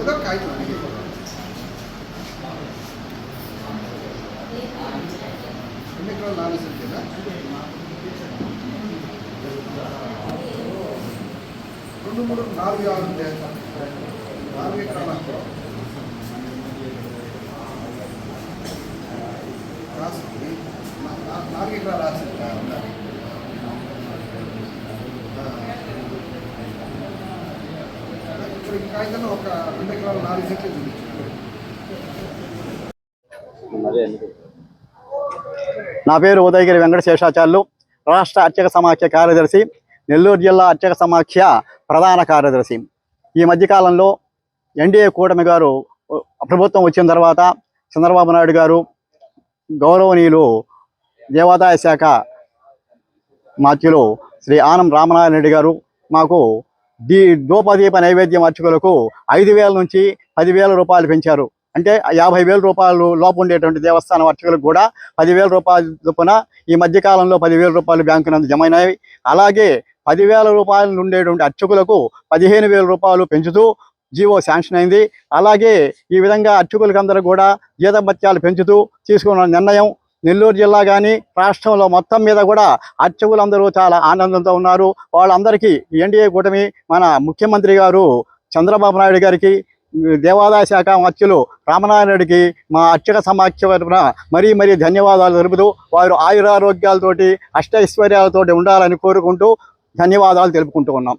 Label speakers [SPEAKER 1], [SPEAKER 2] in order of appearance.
[SPEAKER 1] ఏదో కాగితం అడిగి ఎన్ని ఎకరాలు నాలుగు కదా 2, 3, 4 ఉంటే 4 ఎకరాలు రాసింది 4 ఎకరాలు రాసింది ఇప్పుడు ఈ కాగితంలో ఒక 2 ఎకరాలు 4 సెంట్లు చూపించారు.
[SPEAKER 2] నా పేరు ఉదయగిరి వెంకట శేషాచార్యులు, రాష్ట్ర అర్చక సమాఖ్య కార్యదర్శి, నెల్లూరు జిల్లా అర్చక సమాఖ్య ప్రధాన కార్యదర్శి. ఈ మధ్యకాలంలో ఎన్డీఏ కూటమి గారు ప్రభుత్వం వచ్చిన తర్వాత చంద్రబాబు నాయుడు గారు గౌరవనీయులు దేవాదాయ శాఖ మాత్యులు శ్రీ ఆనం రామనారాయణ రెడ్డి గారు మాకు ధూపదీప నైవేద్యం అర్చకులకు 5,000 నుంచి 10,000 రూపాయలు పెంచారు. అంటే 50,000 రూపాయలు లోపు ఉండేటువంటి దేవస్థానం అర్చకులకు కూడా 10,000 రూపాయల చొప్పున ఈ మధ్యకాలంలో 10,000 రూపాయలు బ్యాంకు నందు జమ అయినాయి. అలాగే 10,000 రూపాయలు ఉండేటువంటి అర్చకులకు 15,000 రూపాయలు పెంచుతూ జీవో శాంక్షన్ అయింది. అలాగే ఈ విధంగా అర్చకులకందరూ కూడా జీతభత్యాలు పెంచుతూ తీసుకున్న నిర్ణయం నెల్లూరు జిల్లా కానీ రాష్ట్రంలో మొత్తం మీద కూడా అర్చకులందరూ చాలా ఆనందంతో ఉన్నారు. వాళ్ళందరికీ ఎన్డీఏ కూటమి మన ముఖ్యమంత్రి గారు చంద్రబాబు నాయుడు గారికి, దేవాదాయ శాఖ మంత్రులు రామనారాయణ రెడ్డికి మా అర్చక సమాఖ్య తరపున మరీ ధన్యవాదాలు తెలుపుతూ వారు ఆయురారోగ్యాలతోటి అష్టైశ్వర్యాలతోటి ఉండాలని కోరుకుంటూ ధన్యవాదాలు తెలుపుకుంటూ ఉన్నాం.